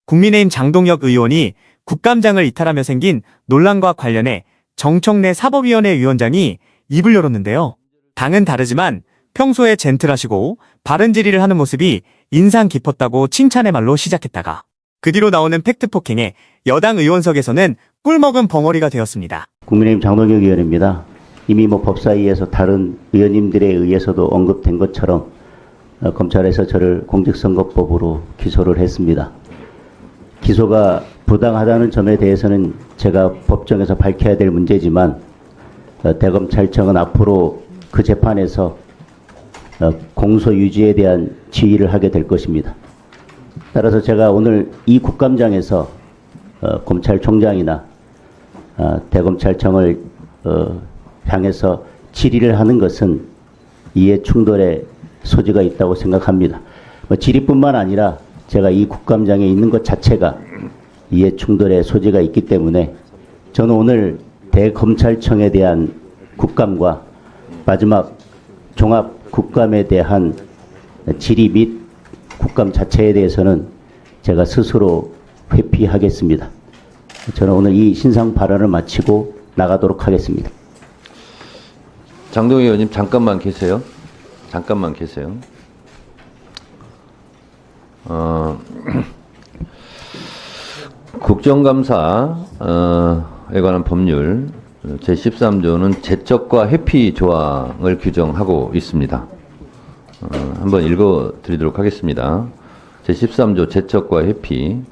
국민의힘 장동혁 의원이 국감장을 이탈하며 생긴 논란과 관련해 정청래 사법위원회 위원장이 입을 열었는데요. 당은 다르지만 평소에 젠틀하시고 바른 질의를 하는 모습이 인상 깊었다고 칭찬의 말로 시작했다가 그 뒤로 나오는 팩트폭행에 여당 의원석에서는 꿀먹은 벙어리가 되었습니다. 국민의힘 장동혁 의원입니다. 이미 법사위에서 다른 의원님들에 의해서도 언급된 것처럼 검찰에서 저를 공직선거법으로 기소를 했습니다. 기소가 부당하다는 점에 대해서는 제가 법정에서 밝혀야 될 문제지만 대검찰청은 앞으로 그 재판에서 공소 유지에 대한 지휘를 하게 될 것입니다. 따라서 제가 오늘 이 국감장에서 검찰총장이나 대검찰청을 향해서 질의를 하는 것은 이해 충돌의 소지가 있다고 생각합니다. 질의뿐만 아니라 제가 이 국감장에 있는 것 자체가 이해 충돌의 소지가 있기 때문에 저는 오늘 대검찰청에 대한 국감과 마지막 종합 국감에 대한 질의 및 국감 자체에 대해서는 제가 스스로 회피하겠습니다. 저는 오늘 이 신상 발언을 마치고 나가도록 하겠습니다. 장동혁 의원님 잠깐만 계세요. 잠깐만 계세요. 국정감사에 관한 법률 제13조는 제척과 회피 조항을 규정하고 있습니다. 한번 읽어드리도록 하겠습니다. 제13조 제척과 회피.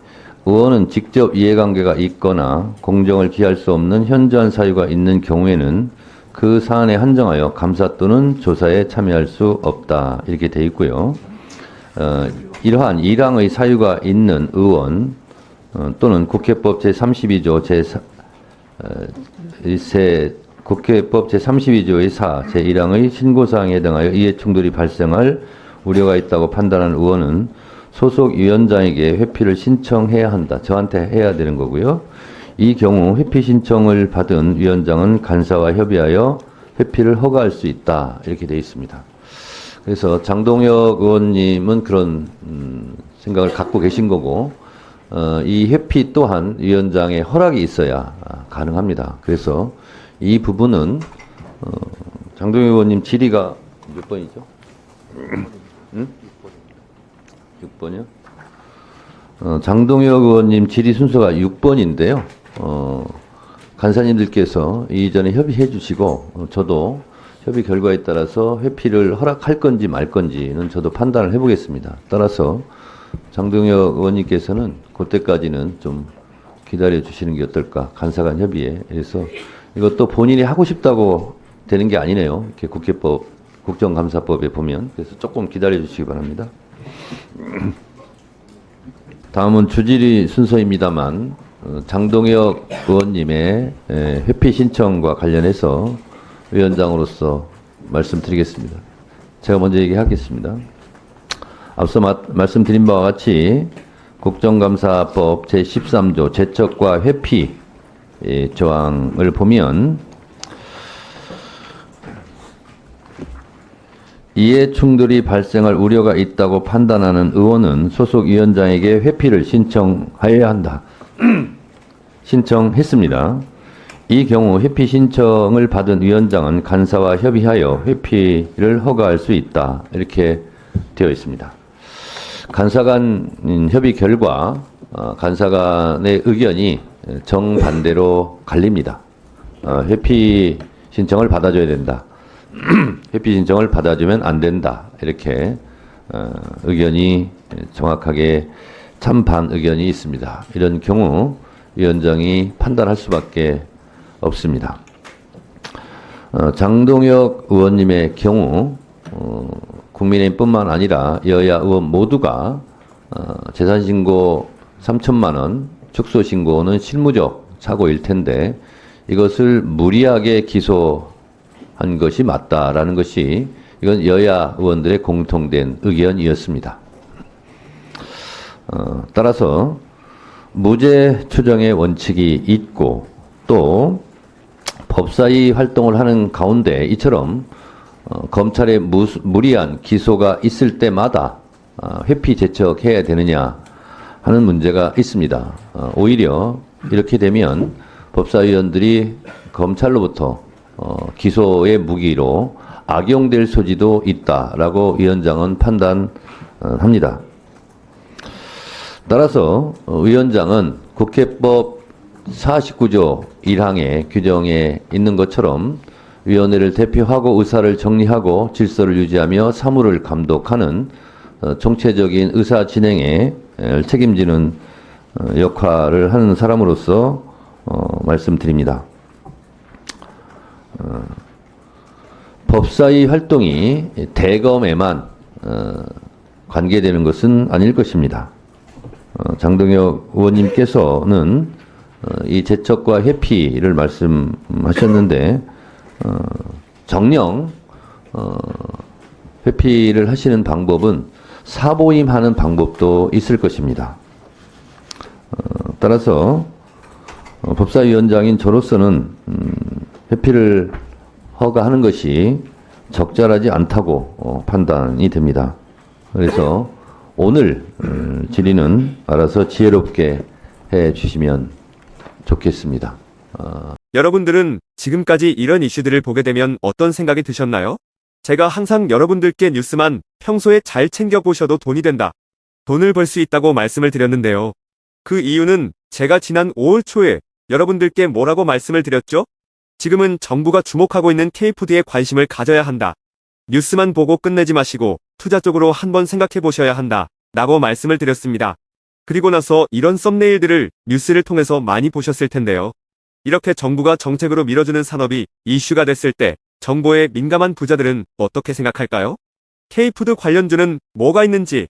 의원은 직접 이해관계가 있거나 공정을 기할 수 없는 현저한 사유가 있는 경우에는 그 사안에 한정하여 감사 또는 조사에 참여할 수 없다. 이렇게 되어 있고요. 이러한 이랑의 사유가 있는 의원 또는 국회법 제32조 국회법 제32조의 4, 제1항의 신고사항에 해당하여 이해충돌이 발생할 우려가 있다고 판단하는 의원은 소속 위원장에게 회피를 신청해야 한다. 저한테 해야 되는 거고요. 이 경우 회피 신청을 받은 위원장은 간사와 협의하여 회피를 허가할 수 있다. 이렇게 되어 있습니다. 그래서 장동혁 의원님은 그런 생각을 갖고 계신 거고 이 회피 또한 위원장의 허락이 있어야 가능합니다. 그래서 이 부분은 장동혁 의원님 질의가 몇 번이죠? 응? 6번이요? 장동혁 의원님 질의 순서가 6번인데요. 간사님들께서 이전에 협의해 주시고 저도 협의 결과에 따라서 회피를 허락할 건지 말 건지는 저도 판단을 해보겠습니다. 따라서 장동혁 의원님께서는 그때까지는 좀 기다려 주시는 게 어떨까. 간사간 협의에. 그래서 이것도 본인이 하고 싶다고 되는 게 아니네요. 이렇게 국회법, 국정감사법에 보면. 그래서 조금 기다려 주시기 바랍니다. 다음은 주질의 순서입니다만 장동혁 의원님의 회피 신청과 관련해서 위원장으로서 말씀드리겠습니다. 제가 먼저 얘기하겠습니다. 앞서 말씀드린 바와 같이 국정감사법 제13조 제척과 회피 조항을 보면 이해충돌이 발생할 우려가 있다고 판단하는 의원은 소속 위원장에게 회피를 신청하여야 한다. 신청했습니다. 이 경우 회피 신청을 받은 위원장은 간사와 협의하여 회피를 허가할 수 있다. 이렇게 되어 있습니다. 간사 간 협의 결과 간사 간의 의견이 정반대로 갈립니다. 회피 신청을 받아줘야 된다. 회피 신청을 받아주면 안 된다. 이렇게 의견이 정확하게 찬반 의견이 있습니다. 이런 경우 위원장이 판단할 수밖에 없습니다. 장동혁 의원님의 경우 국민의힘뿐만 아니라 여야 의원 모두가 재산신고 3천만 원, 축소신고는 실무적 착오일 텐데 이것을 무리하게 기소한 것이 맞다라는 것이 이건 여야 의원들의 공통된 의견이었습니다. 따라서 무죄 추정의 원칙이 있고 또 법사위 활동을 하는 가운데 이처럼 검찰의 무리한 기소가 있을 때마다 회피 제척해야 되느냐 하는 문제가 있습니다. 오히려 이렇게 되면 법사위원들이 검찰로부터 기소의 무기로 악용될 소지도 있다라고 위원장은 판단합니다. 따라서 위원장은 국회법 49조 1항의 규정에 있는 것처럼 위원회를 대표하고 의사를 정리하고 질서를 유지하며 사무를 감독하는 총체적인 의사 진행에 책임지는 역할을 하는 사람으로서 말씀드립니다. 법사위 활동이 대검에만 관계되는 것은 아닐 것입니다. 장동혁 의원님께서는 이 제척과 회피를 말씀하셨는데 정령 회피를 하시는 방법은 사보임하는 방법도 있을 것입니다. 따라서 법사위원장인 저로서는 회피를 허가하는 것이 적절하지 않다고 판단이 됩니다. 그래서 오늘 질의는 알아서 지혜롭게 해 주시면 좋겠습니다. 여러분들은 지금까지 이런 이슈들을 보게 되면 어떤 생각이 드셨나요? 제가 항상 여러분들께 뉴스만 평소에 잘 챙겨보셔도 돈이 된다, 돈을 벌 수 있다고 말씀을 드렸는데요. 그 이유는 제가 지난 5월 초에 여러분들께 뭐라고 말씀을 드렸죠? 지금은 정부가 주목하고 있는 K푸드에 관심을 가져야 한다. 뉴스만 보고 끝내지 마시고 투자 쪽으로 한번 생각해 보셔야 한다 라고 말씀을 드렸습니다. 그리고 나서 이런 썸네일들을 뉴스를 통해서 많이 보셨을 텐데요. 이렇게 정부가 정책으로 밀어주는 산업이 이슈가 됐을 때 정보에 민감한 부자들은 어떻게 생각할까요? K푸드 관련주는 뭐가 있는지,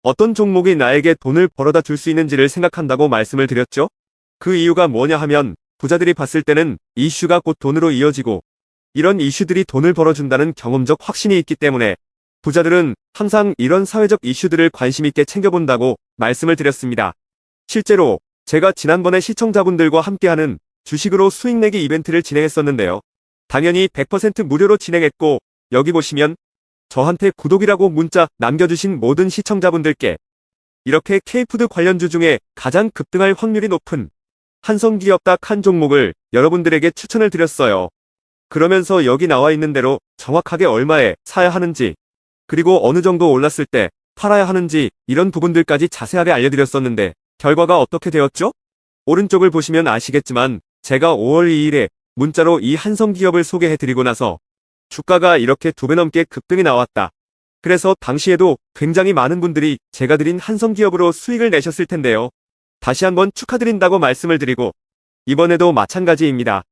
어떤 종목이 나에게 돈을 벌어다 줄 수 있는지를 생각한다고 말씀을 드렸죠? 그 이유가 뭐냐 하면 부자들이 봤을 때는 이슈가 곧 돈으로 이어지고 이런 이슈들이 돈을 벌어준다는 경험적 확신이 있기 때문에 부자들은 항상 이런 사회적 이슈들을 관심 있게 챙겨본다고 말씀을 드렸습니다. 실제로 제가 지난번에 시청자분들과 함께하는 주식으로 수익 내기 이벤트를 진행했었는데요. 당연히 100% 무료로 진행했고 여기 보시면 저한테 구독이라고 문자 남겨주신 모든 시청자분들께 이렇게 K푸드 관련주 중에 가장 급등할 확률이 높은 한성기업 딱 한 종목을 여러분들에게 추천을 드렸어요. 그러면서 여기 나와 있는 대로 정확하게 얼마에 사야 하는지, 그리고 어느 정도 올랐을 때 팔아야 하는지 이런 부분들까지 자세하게 알려드렸었는데 결과가 어떻게 되었죠? 오른쪽을 보시면 아시겠지만 제가 5월 2일에 문자로 이 한성기업을 소개해드리고 나서 주가가 이렇게 2배 넘게 급등이 나왔다. 그래서 당시에도 굉장히 많은 분들이 제가 드린 한성기업으로 수익을 내셨을 텐데요. 다시 한번 축하드린다고 말씀을 드리고 이번에도 마찬가지입니다.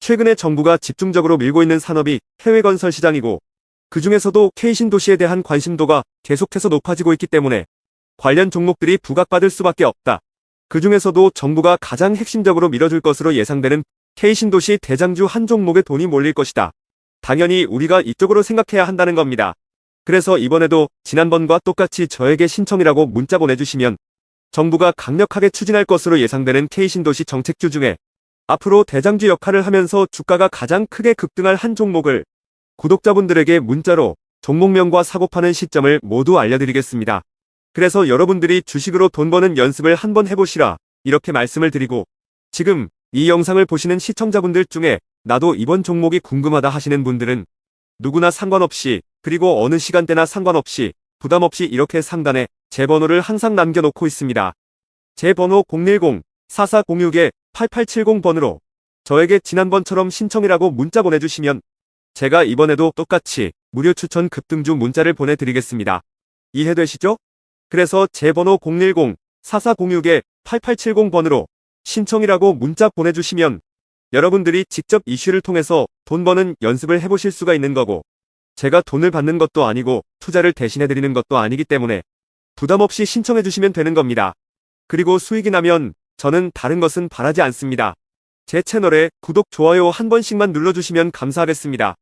최근에 정부가 집중적으로 밀고 있는 산업이 해외 건설 시장이고 그 중에서도 K신도시에 대한 관심도가 계속해서 높아지고 있기 때문에 관련 종목들이 부각받을 수밖에 없다. 그 중에서도 정부가 가장 핵심적으로 밀어줄 것으로 예상되는 K신도시 대장주 한 종목에 돈이 몰릴 것이다. 당연히 우리가 이쪽으로 생각해야 한다는 겁니다. 그래서 이번에도 지난번과 똑같이 저에게 신청이라고 문자 보내주시면 정부가 강력하게 추진할 것으로 예상되는 K신도시 정책주 중에 앞으로 대장주 역할을 하면서 주가가 가장 크게 급등할 한 종목을 구독자분들에게 문자로 종목명과 사고 파는 시점을 모두 알려드리겠습니다. 그래서 여러분들이 주식으로 돈 버는 연습을 한번 해보시라 이렇게 말씀을 드리고, 지금 이 영상을 보시는 시청자분들 중에 나도 이번 종목이 궁금하다 하시는 분들은 누구나 상관없이, 그리고 어느 시간대나 상관없이 부담없이 이렇게 상단에 제 번호를 항상 남겨놓고 있습니다. 제 번호 010-4406-8870번으로 저에게 지난번처럼 신청이라고 문자 보내주시면 제가 이번에도 똑같이 무료 추천 급등주 문자를 보내드리겠습니다. 이해되시죠? 그래서 제 번호 010-4406-8870번으로 신청이라고 문자 보내주시면 여러분들이 직접 이슈를 통해서 돈 버는 연습을 해보실 수가 있는 거고, 제가 돈을 받는 것도 아니고 투자를 대신해드리는 것도 아니기 때문에 부담없이 신청해주시면 되는 겁니다. 그리고 수익이 나면 저는 다른 것은 바라지 않습니다. 제 채널에 구독, 좋아요 한 번씩만 눌러주시면 감사하겠습니다.